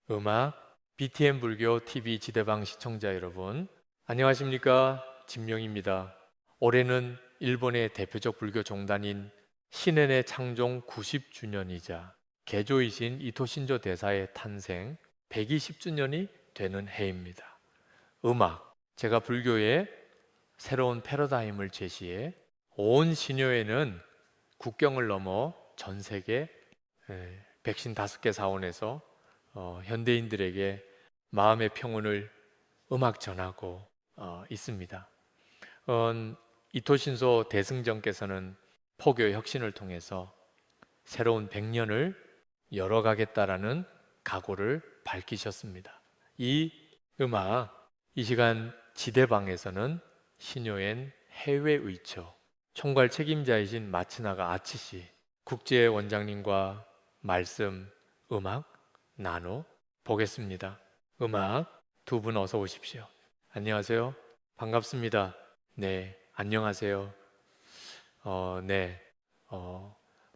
음악 BTN 불교 TV 지대방 시청자 여러분, 안녕하십니까? 진명입니다. 올해는 일본의 대표적 불교 종단인 신엔의 창종 90주년이자 개조이신 이토 신조 대사의 탄생 120주년이 되는 해입니다. 제가 불교의 새로운 패러다임을 제시해 온 신효에는 국경을 넘어 전 세계 155개 사원에서 현대인들에게 마음의 평온을 음악 전하고 있습니다. 이토신소 대승정께서는 포교 혁신을 통해서 새로운 100년을 열어가겠다라는 각오를 밝히셨습니다. 이 음악, 이 시간 지대방에서는 신효엔 해외 의처, 총괄 책임자이신 마츠나가 아치씨, 국제 원장님과 말씀, 음악 나눠 보겠습니다. 음악 두 분 어서 오십시오. 안녕하세요. 반갑습니다. 네, 안녕하세요. 네,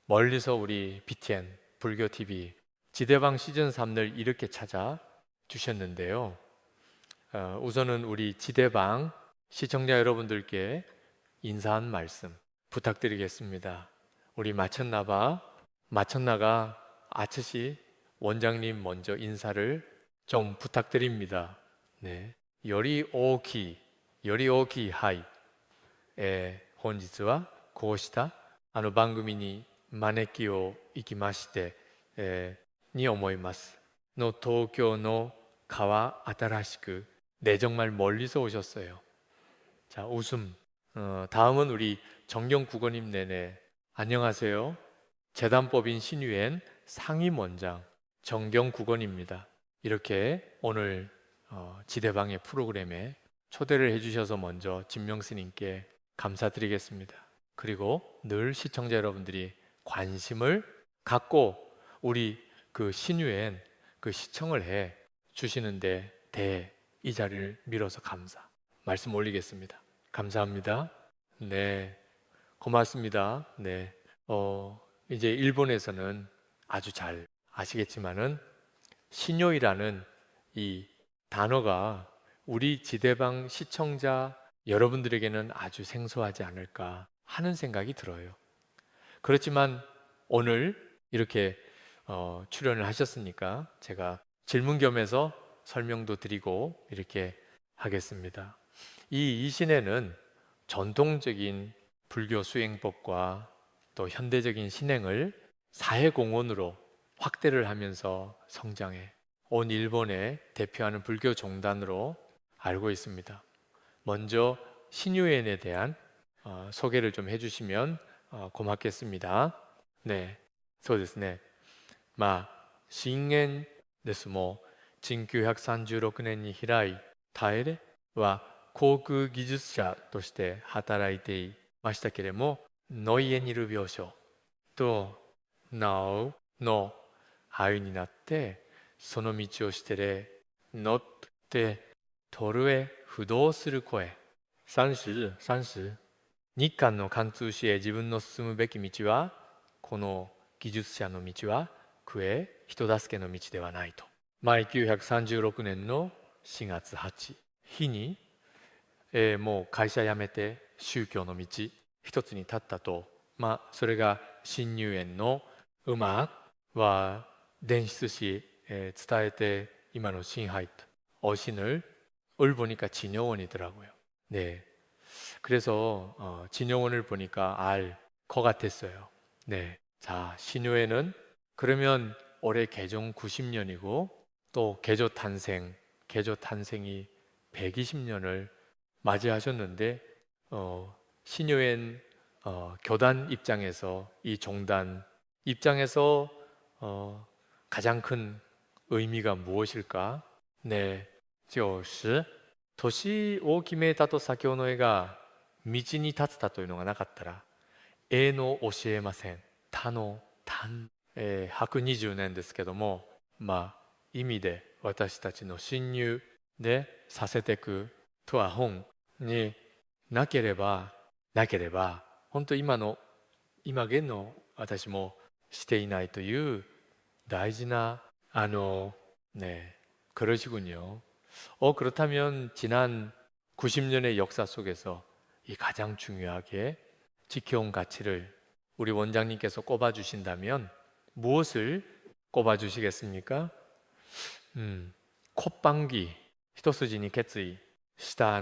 멀리서 우리 BTN 불교 TV 지대방 시즌 3을 이렇게 찾아 주셨는데요. 우선은 우리 지대방 시청자 여러분들께 인사 한 말씀 부탁드리겠습니다. 우리 마천나가 아츠시 원장님 먼저 인사를 좀 부탁드립니다. 네. 요리 오키 하이. 本日はこうした番組に招きをいきまして、に思います。東京の川新しく, 네, 정말 멀리서 오셨어요. 자, 웃음. 다음은 우리 정경국어님 내내. 안녕하세요. 재단법인 신유엔 상임원장 정경국원입니다. 이렇게 오늘 지대방의 프로그램에 초대를 해주셔서 먼저 진명스님께 감사드리겠습니다. 그리고 늘 시청자 여러분들이 관심을 갖고 우리 그 신유엔 그 시청을 해 주시는데 이 자리를 밀어서 감사 말씀 올리겠습니다. 감사합니다. 네, 고맙습니다. 네, 이제 일본에서는 아주 잘 아시겠지만은 신요이라는 이 단어가 우리 지대방 시청자 여러분들에게는 아주 생소하지 않을까 하는 생각이 들어요. 그렇지만 오늘 이렇게 출연을 하셨으니까 제가 질문 겸해서 설명도 드리고 이렇게 하겠습니다. 이 이신에는 전통적인 불교 수행법과 또 현대적인 신행을 사회공헌으로 확대를 하면서 성장해 온 일본의 대표하는 불교 종단으로 알고 있습니다. 먼저 신유엔에 대한 소개를 좀 해주시면 고맙겠습니다. 네, そうですね。新円ですも1936年に開いタエレは航空技術者として働いていましたけれども、ノイエニル病床とナオの아이になって、その道をしてれ乗ってトルへ不動する声30日韓の貫通しへ自分の進むべき道はこの技術者の道はクへ人助けの道ではないと。1936年の4月8日に、もう会社辞めて宗教の道一つに立ったと。それが新入園の음악は伝出し、伝えて今の신하이 어신을 보니까 진여원이더라고요. 네, 그래서 진여원을 보니까 알 것 같았어요. 네, 자, 신효에는 그러면 올해 개종 90년이고 또 개조 탄생이 120년을 맞이하셨는데, 신효엔 교단 입장에서 이 종단 입장에서 가장 큰 의미가 무엇일까? 네, 就是年を決めたと先ほどの絵が道に立つたというのがなかったら営の教えません。他の単、120年ですけども、意味で私たちの侵入でさせていくとは本になければ本当今現の私もしていないという大事な 네, 그러시군요. 그렇다면 지난 90년의 역사 속에서 이 가장 중요하게 지켜온 가치를 우리 원장님께서 꼽아 주신다면 무엇을 꼽아 주시겠습니까? 콧방귀一筋に決意した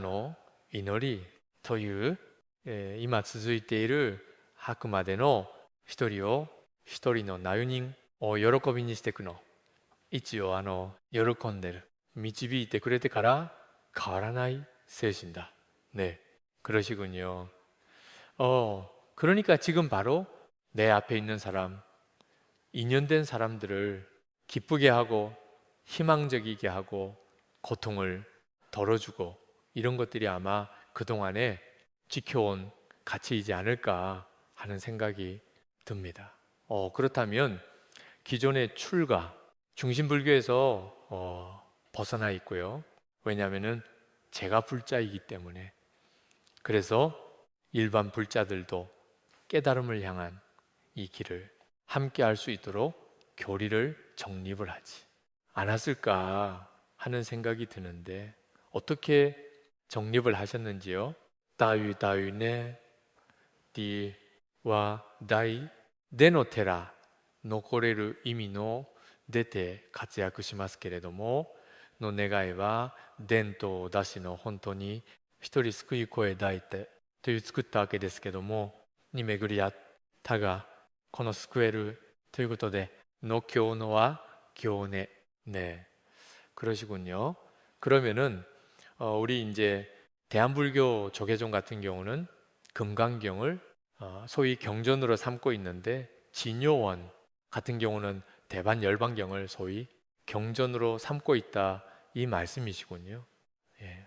祈りという、今続いているあくまでの一人を一人の内人を喜びにしていくの一応喜んでる導いてくれてから変わらない精神だ. 네, 그러시군요. 그러니까 지금 바로 내 앞에 있는 사람, 인연된 사람들을 기쁘게 하고 희망적이게 하고 고통을 덜어주고 이런 것들이 아마 그동안에 지켜온 가치이지 않을까 하는 생각이 듭니다. 그렇다면 기존의 출가, 중심불교에서 벗어나 있고요. 왜냐하면 제가 불자이기 때문에. 그래서 일반 불자들도 깨달음을 향한 이 길을 함께 할 수 있도록 교리를 정립을 하지 않았을까 하는 생각이 드는데 어떻게 정립을 하셨는지요? 다유 다유네 디와 다이 데노 테라 노코레르 이미노 데테 活躍しますけれどもの願いは伝統だしの本当に一人救い声抱いてという作ったわけですけどもに巡り合ったがこの救えるということでの教のは教ね네 그러시군요. 그러면은 우리 이제 대한불교 조계종 같은 경우는 금강경을 소위 경전으로 삼고 있는데 진요원 같은 경우는 대반열반경을 소위 경전으로 삼고 있다 이 말씀이시군요. 예.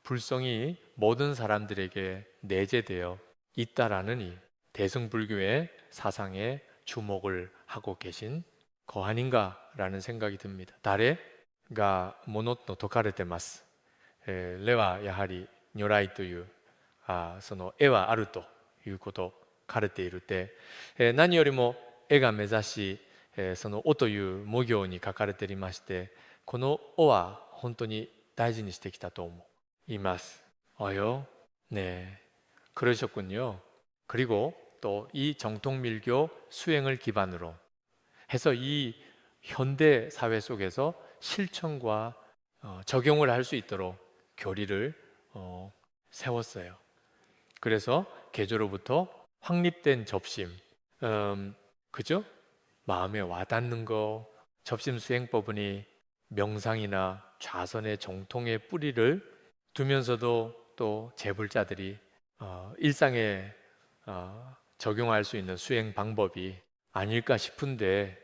불성이 모든 사람들에게 내재되어 있다라는 이 대승불교의 사상에 주목을 하고 계신 거 아닌가라는 생각이 듭니다. 달에가 모노토 도카레테마스. 絵はやはり如来というその絵はあるということ書かれているで、何よりも絵が目指し、その「お」という模行に書かれていまして、この「お」は本当に大事にしてきたと思います。어요? 네, 그러셨군요. 그리고 또 이 정통밀교 수행을 기반으로 해서 이 현대 사회 속에서 실천과 적용을 할 수 있도록 교리를 세웠어요. 그래서 개조로부터 확립된 접심, 그죠? 마음에 와닿는 거, 접심 수행법은이 명상이나 좌선의 정통의 뿌리를 두면서도 또 재불자들이 일상에 적용할 수 있는 수행 방법이 아닐까 싶은데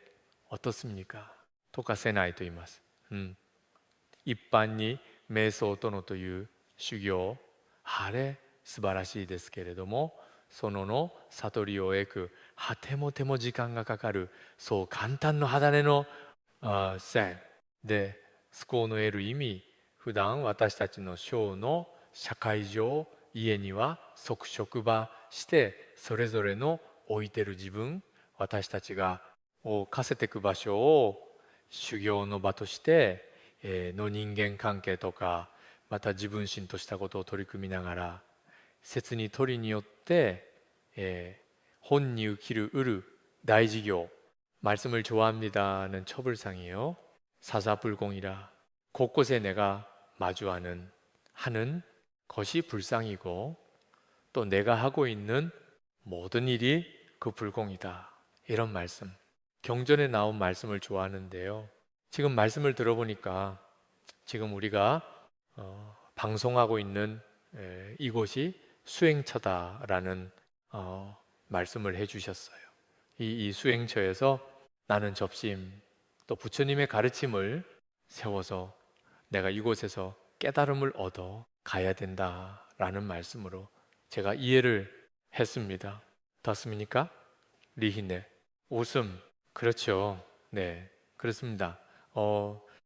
어떻습니까? 토카세나이と言います。一般に瞑想とのという修行あれ素晴らしいですけれどもその悟りを得くとても時間がかかるそう簡単の肌の線でスコーの得る意味普段私たちの小の社会上家には即職場してそれぞれの置いてる自分私たちが置かせていく場所を修行の場としての人間関係とかまた自分心としたことを取り組みながら説に取りによって、本に生きるうる大事業말씀을 좋아합니다는 처불상이요 사사불공이라 곳곳에 내가 마주하는 하는 것이 불상이고 또 내가 하고 있는 모든 일이 그 불공이다 이런 말씀 경전에 나온 말씀을 좋아하는데요 지금 말씀을 들어보니까 지금 우리가 방송하고 있는 이곳이 수행처다라는 말씀을 해주셨어요. 이 수행처에서 나는 접심 또 부처님의 가르침을 세워서 내가 이곳에서 깨달음을 얻어 가야 된다라는 말씀으로 제가 이해를 했습니다. 닿습니까? 리히네 웃음 그렇죠. 네 그렇습니다.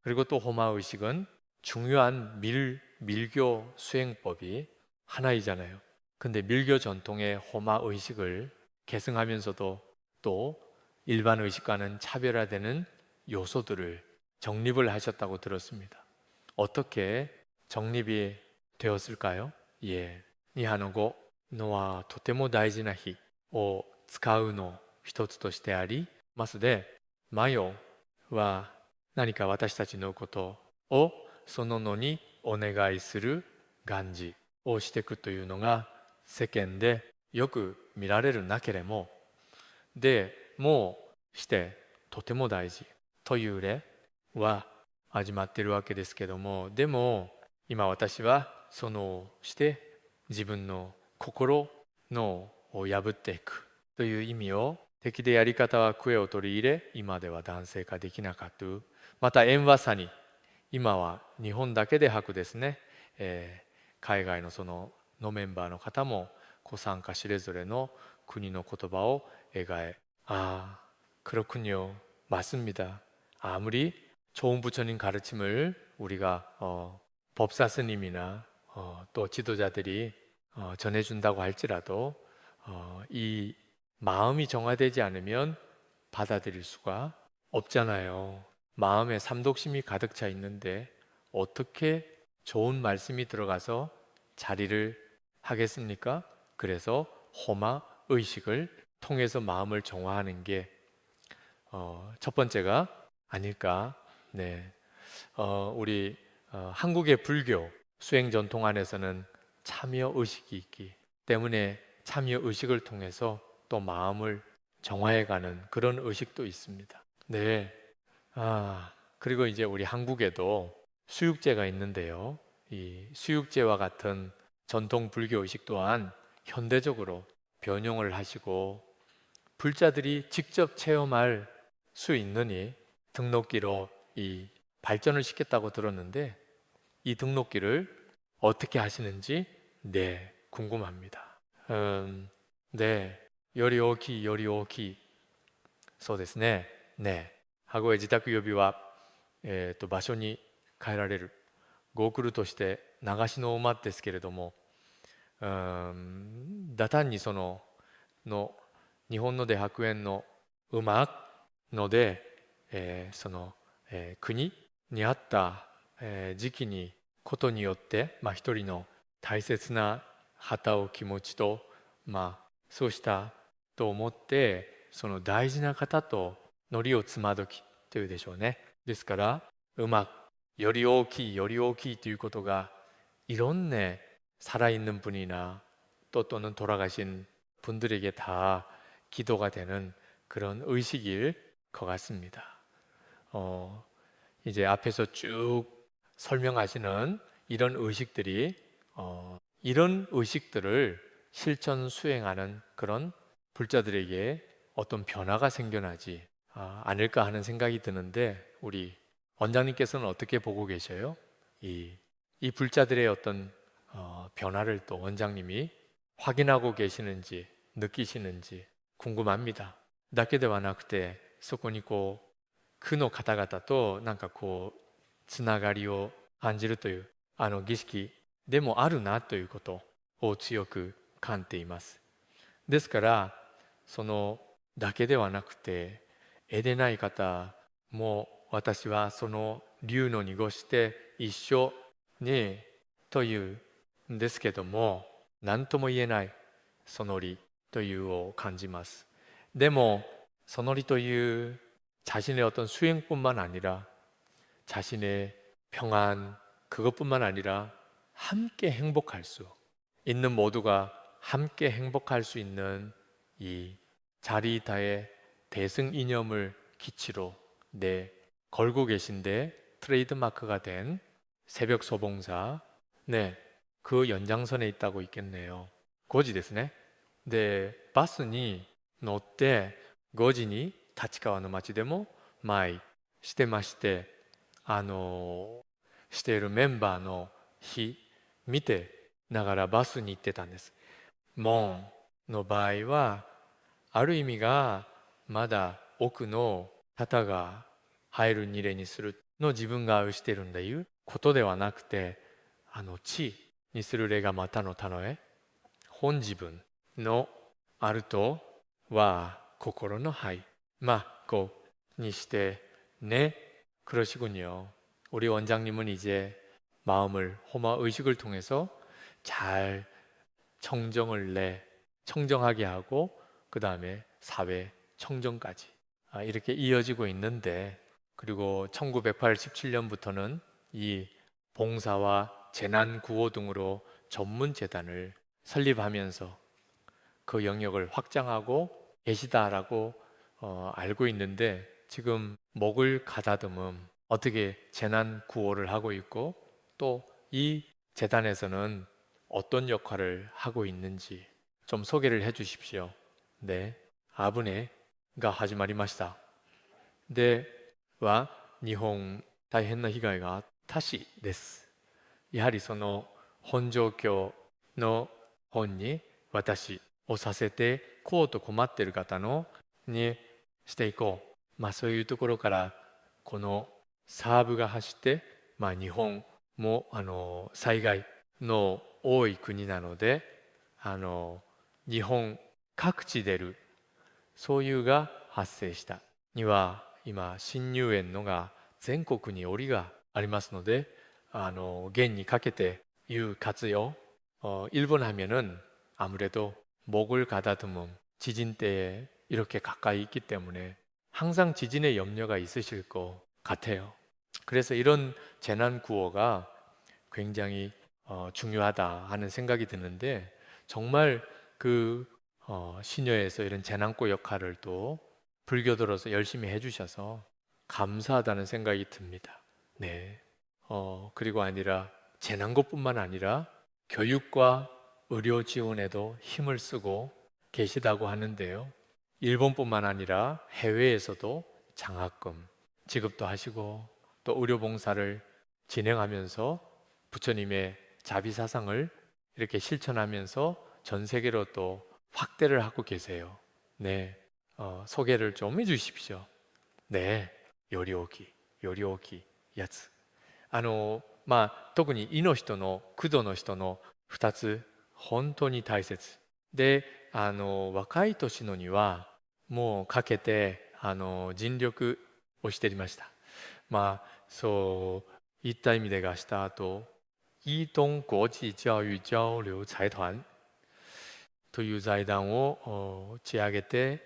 그리고 또 호마의식은 중요한 밀교 수행법이 하나이잖아요. 근데 밀교 전통의 호마의식을 계승하면서도 또 일반 의식과는 차별화되는 요소들을 정립을 하셨다고 들었습니다. 어떻게 정립이 되었을까요? 예, 니하노고のはとても大事な日を使うの一つとしてありますで、マヨは何か私たちのことをそののにお願いする願辞をしていくというのが世間でよく見られるなければでもしてとても大事という例は始まっているわけですけども、でも今私はそのして自分の心のを破っていくという意味を敵でやり方はクエを取り入れ今では男性化できなかった。また縁和さに今は日本だけで吐くですね、海外のそのメンバーの方もご参加それぞれの国の言葉を描그렇군요. 맞습니다. 아무리 좋은 부처님 가르침을 우리가 법사 스님이나 또 지도자들이 전해준다고 할지라도 이 마음이 정화되지 않으면 받아들일 수가 없잖아요. 마음에 삼독심이 가득 차 있는데 어떻게 좋은 말씀이 들어가서 자리를 하겠습니까? 그래서 호마 의식을 통해서 마음을 정화하는 게 첫 번째가 아닐까. 네, 우리 한국의 불교 수행 전통 안에서는 참여 의식이 있기 때문에 참여 의식을 통해서 또 마음을 정화해가는 그런 의식도 있습니다. 네, 그리고 이제 우리 한국에도 수육제가 있는데요. 이 수육제와 같은 전통 불교 의식 또한 현대적으로 변형을 하시고 불자들이 직접 체험할 수 있느니 등록기로 이 발전을 시켰다고 들었는데 이 등록기를 어떻게 하시는지 네, 궁금합니다. 네, 요리 오키 요리 오키 そうですね。ね、箱へ自宅予備は、場所に変えられるゴークルとして流しの馬ですけれども、単にその日本ので白煙の馬ので、その、国にあった、時期にことによって、一人の大切な旗を気持ちと、そうしたと思ってその大事な方と海苔をつまどきというでしょうね。ですからより大きいより大きいということが이런 살아있는 분이나 또는 돌아가신 분들에게 다 기도가 되는 그런 의식일 것 같습니다. 이제 앞에서 쭉 설명하시는 이런 의식들이 이런 의식들을 실천 수행하는 그런 불자들에게 어떤 변화가 생겨나지 않을까 하는 생각이 드는데 우리 원장님께서는 어떻게 보고 계셔요? 이 불자들의 어떤 변화를 또 원장님이 확인하고 계시는지 느끼시는지 궁금합니다. だけではなくてエデナい方も私はその竜の濁して一緒にというですけども何とも言えないその理という感じます。ですからそのだけではなくてエデない方も私はその竜の濁して一緒にという자신의 평안 그것뿐만 아니라 함께 행복할 수 있는 모두가 함께 행복할 수 있는 이 자리다의 대승 이념을 기치로 걸고 계신데 트레이드마크가 된 새벽 소봉사 네, 그 연장선에 있다고 있겠네요. 고지 ですね. 네, 버스니 乗って5時に 立川の町でも前してましてしているメンバーの日見てながらバスに行ってたんです。門の場合はある意味がまだ奥の方が入る二例にするの自分がしてるんだいうことではなくて地にする例がまたの他のへ本自分のあるとは心の灰こうにしてね 그러시군요. 우리 원장님은 이제 마음을 호마 의식을 통해서 잘 청정하게 하고 그 다음에 사회 청정까지 이렇게 이어지고 있는데, 그리고 1987년부터는 이 봉사와 재난 구호 등으로 전문 재단을 설립하면서 그 영역을 확장하고 계시다라고 알고 있는데, 지금 목을 가다듬음 어떻게 재난 구호를 하고 있고 또 이 재단에서는 어떤 역할을 하고 있는지 좀 소개를 해 주십시오. 네. 아브네가始まりました。では、日本大変な被害が多市です。やはりその本状況の本に私をさせてこうと困っている方のにしていこう。そういうところからこのサーブが走って、日本も災害の多い国なので、日本各地でるそういうが発生したには、今新入園のが全国に折がありますので、現にかけて유活用일본 하면은 아무래도 목을 가다듬음 지진 때에 이렇게 가까이 있기 때문에 항상 지진의 염려가 있으실 것 같아요. 그래서 이런 재난 구호가 굉장히 중요하다 하는 생각이 드는데, 정말 그 신여에서 이런 재난구 역할을 또 불교도로서 열심히 해주셔서 감사하다는 생각이 듭니다. 네. 그리고 아니라 재난구뿐만 아니라 교육과 의료 지원에도 힘을 쓰고 계시다고 하는데요. 일본뿐만 아니라 해외에서도 장학금 지급도 하시고 또 의료봉사를 진행하면서 부처님의 자비사상을 이렇게 실천하면서 전 세계로 또 확대를 하고 계세요. 네, 소개를 좀 해주십시오. 네, 요리오기やつ。特に医の人の駆動の人の2つ本当に大切で、若い年のにはもうかけて尽力をしていました。そういった意味でがした後、伊東国際教育交流財団という財団を立ち上げて、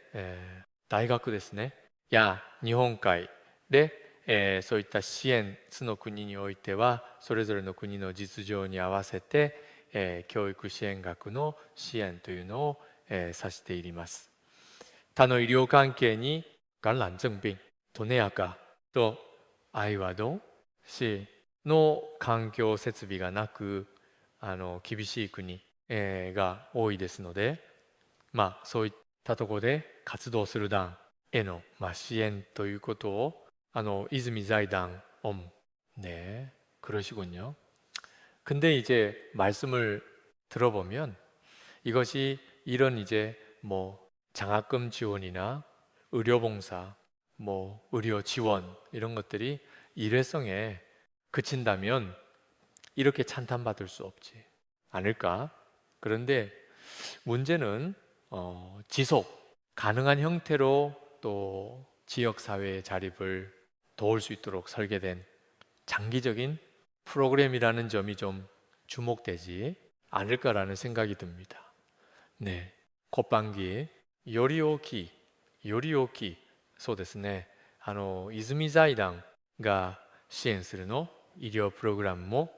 大学ですねや日本海で、そういった支援津の国においてはそれぞれの国の実情に合わせて、教育支援学の支援というのを、させています。他の医療関係に感染症病、トネアカとアイワド市の環境設備がなく厳しい国、が多いですので、そういったところで活動する団への、支援ということを이즈미財団네, 그러시군요. 근데 이제 말씀을 들어보면 이것이 이런 이제 장학금 지원이나 의료봉사, 의료 지원 이런 것들이 일회성에 그친다면 이렇게 찬탄받을 수 없지 않을까? 그런데 문제는 지속 가능한 형태로 또 지역사회의 자립을 도울 수 있도록 설계된 장기적인 프로그램이라는 점이 좀 주목되지 않을까라는 생각이 듭니다. 네, 콧방귀 요리오키そうですね。泉財団が支援するの医療プログラムも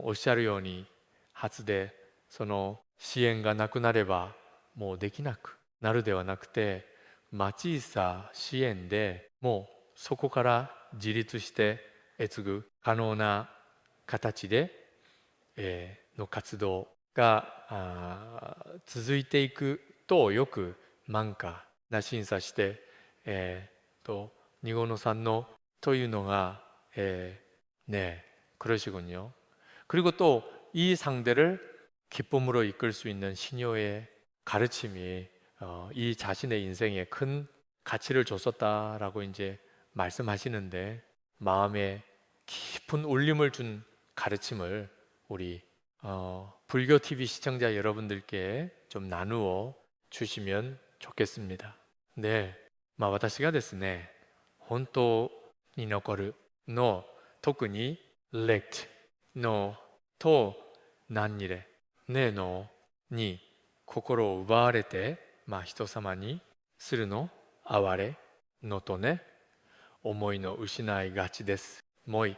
おっしゃるように初でその支援がなくなればもうできなくなるではなくて、小さ支援でもうそこから自立して継ぐ可能な形で、の活動が続いていくとよく満価な審査して、니고노さんのというのが、네, 그러시군요. 그리고 또 이 상대를 기쁨으로 이끌 수 있는 신효의 가르침이 이 자신의 인생에 큰 가치를 줬었다라고 이제 말씀하시는데, 마음에 깊은 울림을 준 가르침을 우리 불교 TV 시청자 여러분들께 좀 나누어 주시면 좋겠습니다. 네, 私がですね、本当に残るの特に let のと何にれねのに心を奪われて、人様にするの哀れのとね、思いの失いがちです。もい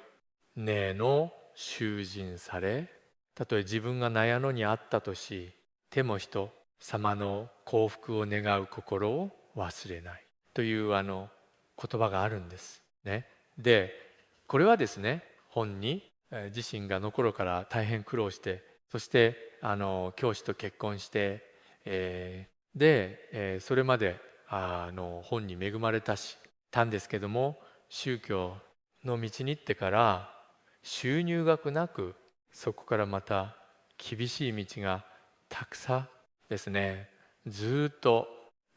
ねの囚人され、たとえ自分が悩のにあったとし、ても人様の幸福を願う心を忘れないという言葉があるんですね。で、これはですね、本に自身がの頃から大変苦労して、そして教師と結婚して、それまで本に恵まれたんですけども、宗教の道に行ってから収入額なく、そこからまた厳しい道がたくさんですね、ずっと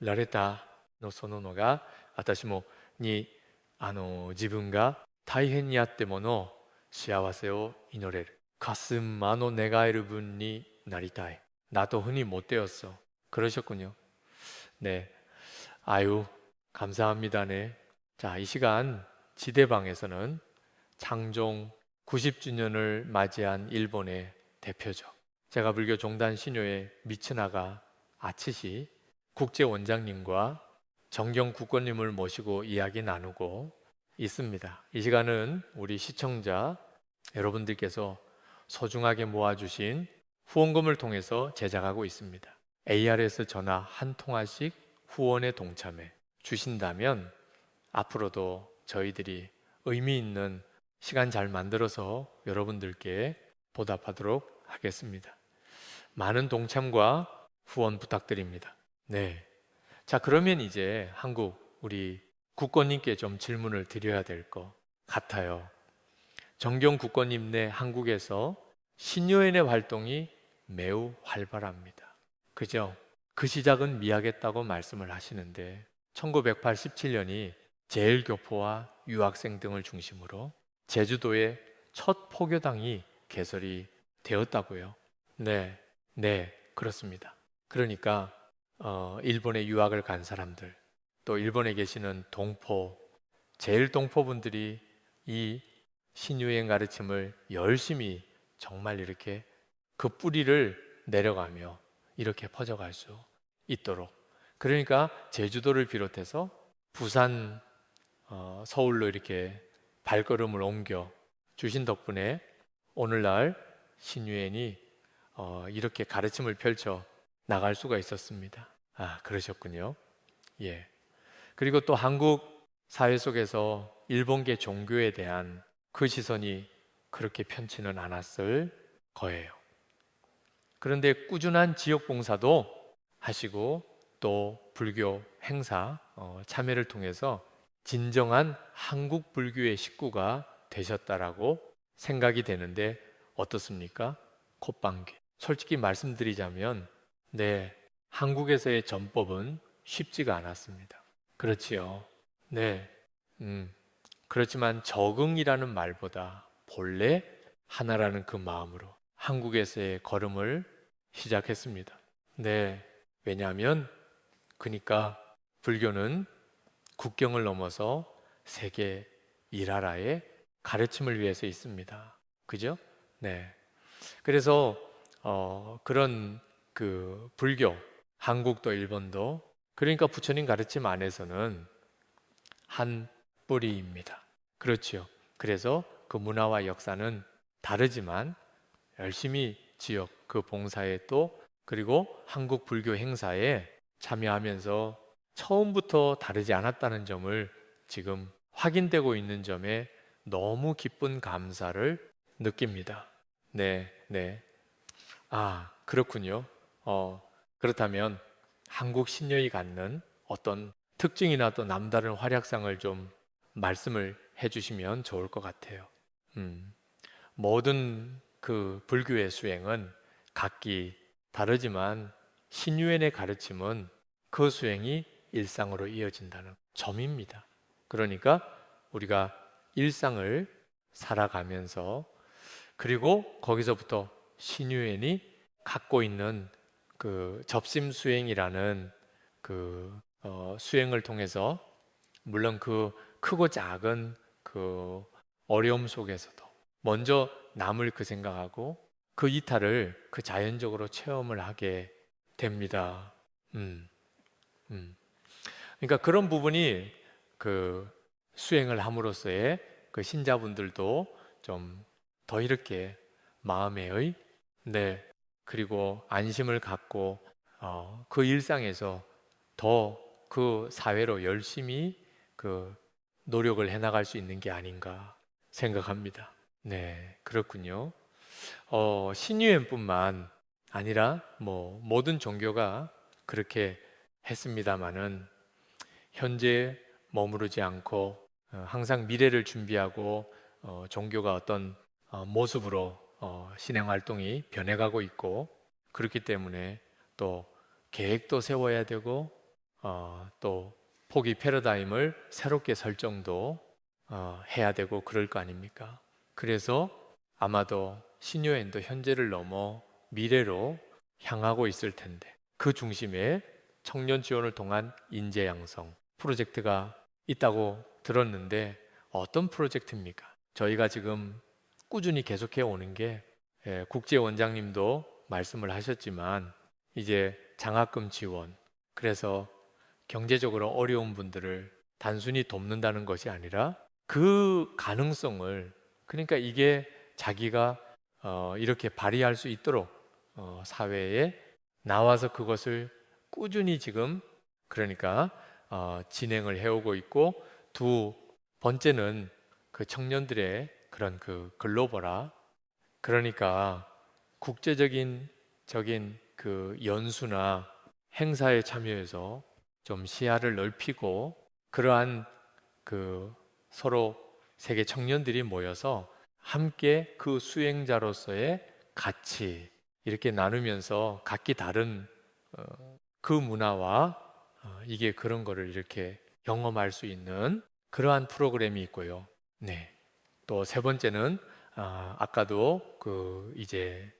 られたのそののが、私も自分が大変にあってもの幸せを祈れる가슴만오 내가 이를 분이 나리다이 나도 흔히 못 되었어. 그러셨군요. 네, 아유 감사합니다. 네. 자, 이 시간 지대방에서는 창종 90주년을 맞이한 일본의 대표죠. 제가 불교 종단 신효의 미츠나가 아치시 국제원장님과 정경 국권님을 모시고 이야기 나누고 있습니다. 이 시간은 우리 시청자 여러분들께서 소중하게 모아주신 후원금을 통해서 제작하고 있습니다. ARS 전화 한 통화씩 후원에 동참해 주신다면 앞으로도 저희들이 의미 있는 시간 잘 만들어서 여러분들께 보답하도록 하겠습니다. 많은 동참과 후원 부탁드립니다. 네. 자, 그러면 이제 한국 우리 국권님께 좀 질문을 드려야 될 것 같아요. 정경 국권님 내 한국에서 신유엔의 활동이 매우 활발합니다. 그죠? 그 시작은 미약했다고 말씀을 하시는데 1987년이 제일교포와 유학생 등을 중심으로 제주도의 첫 포교당이 개설이 되었다고요. 네, 네, 그렇습니다. 그러니까 일본에 유학을 간 사람들, 또 일본에 계시는 제일 동포분들이 이 신유행 가르침을 열심히 정말 이렇게 그 뿌리를 내려가며 이렇게 퍼져갈 수 있도록, 그러니까 제주도를 비롯해서 부산, 서울로 이렇게 발걸음을 옮겨 주신 덕분에 오늘날 신유엔이 이렇게 가르침을 펼쳐 나갈 수가 있었습니다. 아, 그러셨군요. 예. 그리고 또 한국 사회 속에서 일본계 종교에 대한 그 시선이 그렇게 편치는 않았을 거예요. 그런데 꾸준한 지역 봉사도 하시고 또 불교 행사 참여를 통해서 진정한 한국 불교의 식구가 되셨다라고 생각이 되는데 어떻습니까? 콧방귀. 솔직히 말씀드리자면 네, 한국에서의 전법은 쉽지가 않았습니다. 그렇지요. 네. 그렇지만 적응이라는 말보다 본래 하나라는 그 마음으로 한국에서의 걸음을 시작했습니다. 네. 왜냐하면 그러니까 불교는 국경을 넘어서 세계 일하라의 가르침을 위해서 있습니다. 그죠? 네. 그래서 그런 그 불교, 한국도 일본도 그러니까 부처님 가르침 안에서는 한 뿌리입니다. 그렇지요. 그래서 그 문화와 역사는 다르지만 열심히 지역 그 봉사에 또 그리고 한국 불교 행사에 참여하면서 처음부터 다르지 않았다는 점을 지금 확인되고 있는 점에 너무 기쁜 감사를 느낍니다. 네, 네. 아, 그렇군요. 그렇다면 한국 신녀이 갖는 어떤 특징이나 또 남다른 활약상을 좀 말씀을 해주시면 좋을 것 같아요. 모든 그 불교의 수행은 각기 다르지만 신유엔의 가르침은 그 수행이 일상으로 이어진다는 점입니다. 그러니까 우리가 일상을 살아가면서 그리고 거기서부터 신유엔이 갖고 있는 그 접심 수행이라는 그 수행을 통해서 물론 그 크고 작은 그 어려움 속에서도 먼저 남을 그 생각하고 그 이탈을 그 자연적으로 체험을 하게 됩니다. 음, 음. 그러니까 그런 부분이 그 수행을 함으로써의 그 신자분들도 좀 더 이렇게 마음의 네 그리고 안심을 갖고 그 일상에서 더 그 사회로 열심히 그 노력을 해나갈 수 있는 게 아닌가 생각합니다. 네, 그렇군요. 신유엔뿐만 아니라 뭐 모든 종교가 그렇게 했습니다마는 현재 머무르지 않고 항상 미래를 준비하고 종교가 어떤 모습으로 신앙 활동이 변해가고 있고 그렇기 때문에 또 계획도 세워야 되고 또 포기 패러다임을 새롭게 설정도 해야 되고 그럴 거 아닙니까? 그래서 아마도 신유엔도 현재를 넘어 미래로 향하고 있을 텐데 그 중심에 청년 지원을 통한 인재 양성 프로젝트가 있다고 들었는데 어떤 프로젝트입니까? 저희가 지금 꾸준히 계속해 오는 게 국제 원장님도 말씀을 하셨지만 이제 장학금 지원 그래서 경제적으로 어려운 분들을 단순히 돕는다는 것이 아니라 그 가능성을 그러니까 이게 자기가 이렇게 발휘할 수 있도록 사회에 나와서 그것을 꾸준히 지금 그러니까 진행을 해오고 있고 두 번째는 그 청년들의 그런 그 글로벌화 그러니까 국제적인 적인 그 연수나 행사에 참여해서 좀 시야를 넓히고 그러한 그 서로 세계 청년들이 모여서 함께 그 수행자로서의 가치 이렇게 나누면서 각기 다른 그 문화와 이게 그런 거를 이렇게 경험할 수 있는 그러한 프로그램이 있고요. 네. 또 세 번째는 아까도 그 이제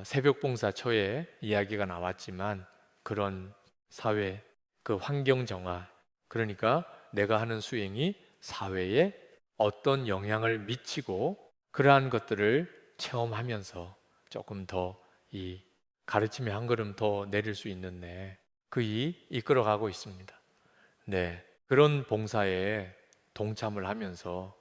새벽 봉사 초에 이야기가 나왔지만 그런 사회 그 환경 정화 그러니까 내가 하는 수행이 사회에 어떤 영향을 미치고 그러한 것들을 체험하면서 조금 더 이 가르침에 한 걸음 더 내릴 수 있는 이끌어가고 있습니다. 네. 그런 봉사에 동참을 하면서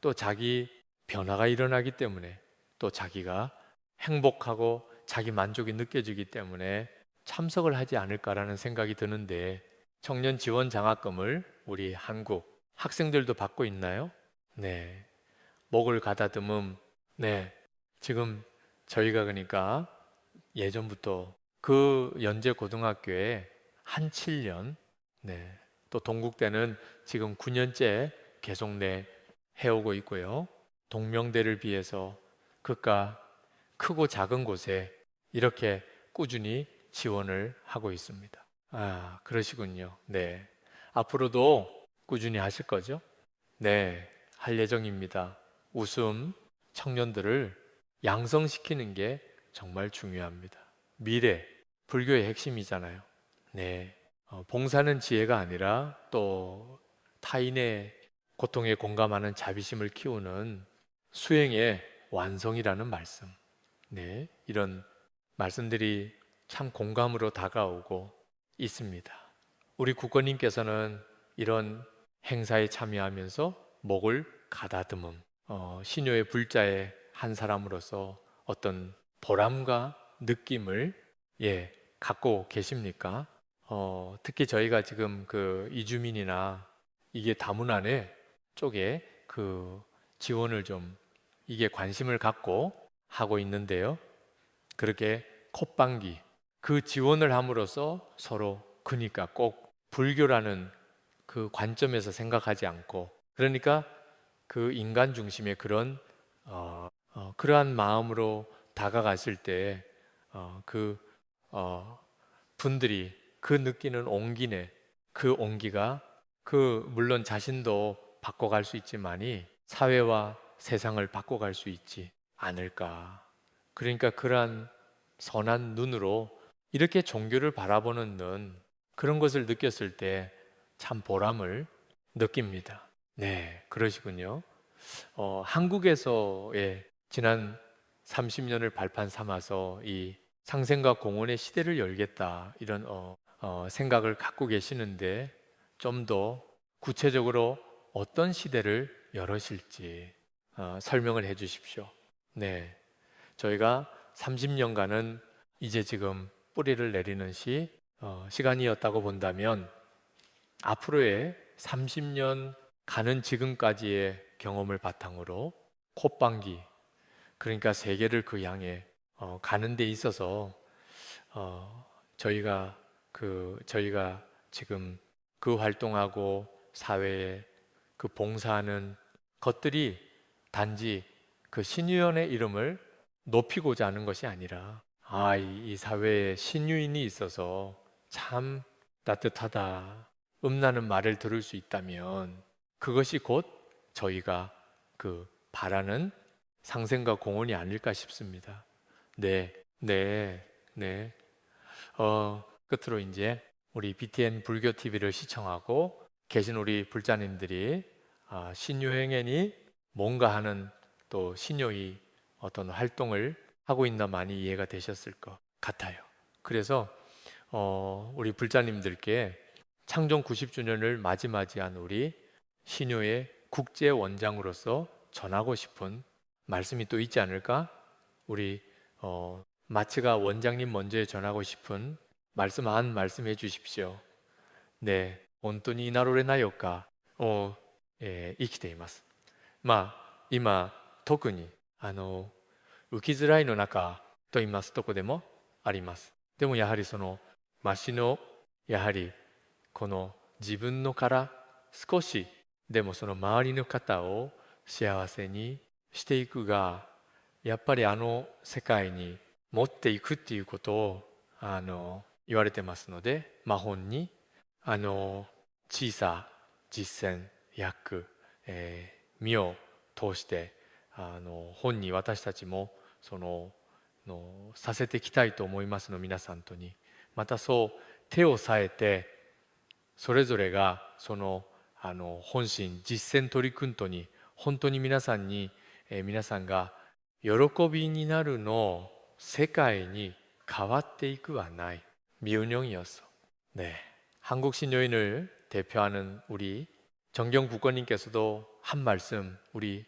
또 자기 변화가 일어나기 때문에 또 자기가 행복하고 자기 만족이 느껴지기 때문에 참석을 하지 않을까라는 생각이 드는데 청년 지원 장학금을 우리 한국 학생들도 받고 있나요? 네. 목을 가다듬음. 네. 지금 저희가 그러니까 예전부터 그 연제 고등학교에 한 7년 네. 또 동국대는 지금 9년째 계속 해오고 있고요. 동명대를 비해서 그가 크고 작은 곳에 이렇게 꾸준히 지원을 하고 있습니다. 아, 그러시군요. 네. 앞으로도 꾸준히 하실 거죠? 네, 할 예정입니다. 웃음 청년들을 양성시키는 게 정말 중요합니다. 미래, 불교의 핵심이잖아요. 네. 봉사는 지혜가 아니라 또 타인의 고통에 공감하는 자비심을 키우는 수행의 완성이라는 말씀. 네. 이런 말씀들이 참 공감으로 다가오고 있습니다. 우리 국권님께서는 이런 행사에 참여하면서 목을 가다듬음, 신효의 불자의 한 사람으로서 어떤 보람과 느낌을 갖고 계십니까? 특히 저희가 지금 그 이주민이나 이게 다문화네 쪽에 그 지원을 좀 이게 관심을 갖고 하고 있는데요. 그렇게 콧방귀 그 지원을 함으로써 서로 그러니까 꼭 불교라는 그 관점에서 생각하지 않고 그러니까 그 인간 중심의 그런 그러한 마음으로 다가갔을 때 그 분들이 그 느끼는 온기네 그 온기가 그 물론 자신도 바꿔갈 수 있지만이 사회와 세상을 바꿔갈 수 있지 않을까. 그러니까 그러한 선한 눈으로 이렇게 종교를 바라보는 눈 그런 것을 느꼈을 때 참 보람을 느낍니다. 네, 그러시군요. 한국에서의 지난 30년을 발판 삼아서 이 상생과 공헌의 시대를 열겠다 이런 생각을 갖고 계시는데 좀 더 구체적으로 어떤 시대를 열으실지 설명을 해 주십시오. 네, 저희가 30년간은 이제 지금 뿌리를 내리는 시간이었다고 본다면 앞으로의 30년 가는 지금까지의 경험을 바탕으로 콧방귀, 그러니까 세계를 그 향해 가는 데 있어서 저희가 지금 그 활동하고 사회에 그 봉사하는 것들이 단지 그 신유연의 이름을 높이고자 하는 것이 아니라 이 사회에 신유인이 있어서 참 따뜻하다, 음나는 말을 들을 수 있다면 그것이 곧 저희가 그 바라는 상생과 공헌이 아닐까 싶습니다. 네, 네, 네. 끝으로 이제 우리 BTN 불교 TV를 시청하고 계신 우리 불자님들이 신유행연이 뭔가 하는 또 신유의 어떤 활동을 하고 있나 많이 이해가 되셨을 것 같아요. 그래서 우리 불자님들께 창종 90주년을 맞이한 우리 신유의 국제 원장으로서 전하고 싶은 말씀이 또 있지 않을까? 우리 마츠가 원장님 먼저 전하고 싶은 말씀 말씀해 주십시오. 네, 本当に祈れないか 生きています。今特に浮きづらいの中と言いますとこでもあります。でもやはりそのマシのやはりこの自分のから少しでもその周りの方を幸せにしていくが、やっぱり世界に持っていくっていうことを言われてますので、本に小さ実践訳、身を通して本に私たちもさせていきたいと思いますの、皆さんとにまたそう手を添えてそれぞれが本心実践取り組んとに本当に皆さんが喜びになるの世界に変わっていくはない미운영이었어. 네, 한국 신요인을 대표하는 우리 정경 국권님께서도 한 말씀 우리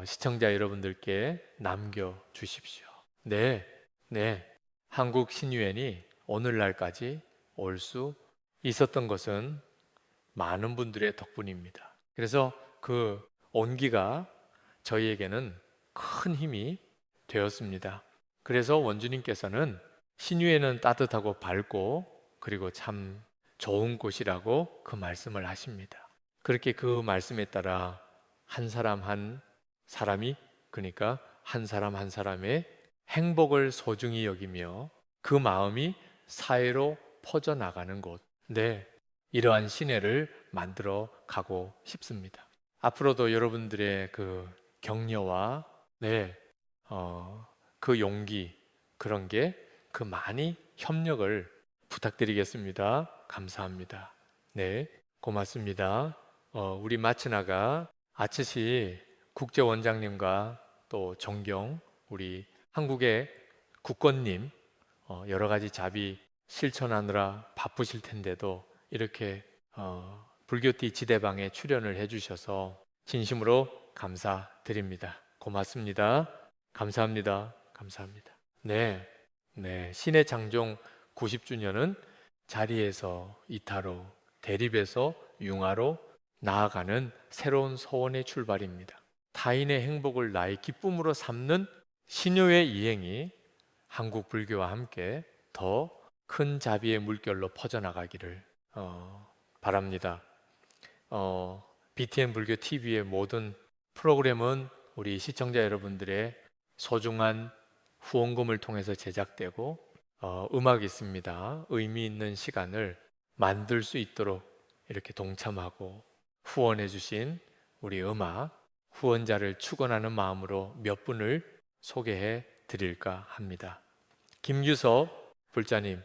시청자 여러분들께 남겨 주십시오. 네, 네. 한국 신유엔이 오늘날까지 올 수 있었던 것은 많은 분들의 덕분입니다. 그래서 그 온기가 저희에게는 큰 힘이 되었습니다. 그래서 원주님께서는 신유엔은 따뜻하고 밝고 그리고 참 좋은 곳이라고 그 말씀을 하십니다. 그렇게 그 말씀에 따라 한 사람이 그러니까 한 사람 한 사람의 행복을 소중히 여기며 그 마음이 사회로 퍼져나가는 곳. 네, 이러한 시내를 만들어 가고 싶습니다. 앞으로도 여러분들의 그 격려와 그 용기 그런 게 그 많이 협력을 부탁드리겠습니다. 감사합니다. 네, 고맙습니다. 우리 마츠나가 아츠시 국제원장님과 또 존경 우리 한국의 국권님 여러 가지 자비 실천하느라 바쁘실 텐데도 이렇게 불교티 지대방에 출연을 해주셔서 진심으로 감사드립니다. 고맙습니다. 감사합니다. 감사합니다. 네, 네. 신의 장종 90주년은 자리에서 이타로, 대립에서 융화로 나아가는 새로운 소원의 출발입니다. 타인의 행복을 나의 기쁨으로 삼는 신효의 이행이 한국 불교와 함께 더 큰 자비의 물결로 퍼져나가기를 바랍니다. BTN 불교 TV의 모든 프로그램은 우리 시청자 여러분들의 소중한 후원금을 통해서 제작되고 음악이 있습니다. 의미 있는 시간을 만들 수 있도록 이렇게 동참하고 후원해 주신 우리 음악 후원자를 축원하는 마음으로 몇 분을 소개해 드릴까 합니다. 김유섭 불자님,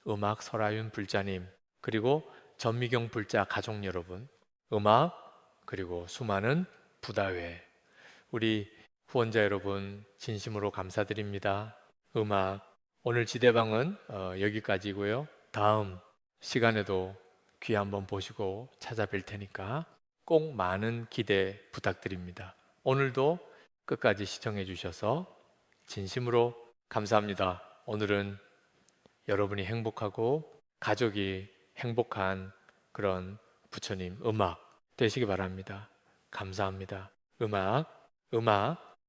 음악 설아윤 불자님, 그리고 전미경 불자 가족 여러분, 음악 그리고 수많은 부다회 우리 후원자 여러분 진심으로 감사드립니다. 음악 오늘 지대방은 여기까지고요. 다음 시간에도 귀 한번 보시고 찾아뵐 테니까 꼭 많은 기대 부탁드립니다. 오늘도 끝까지 시청해 주셔서 진심으로 감사합니다. 오늘은 여러분이 행복하고 가족이 행복한 그런 부처님 음악 되시기 바랍니다. 감사합니다. 음악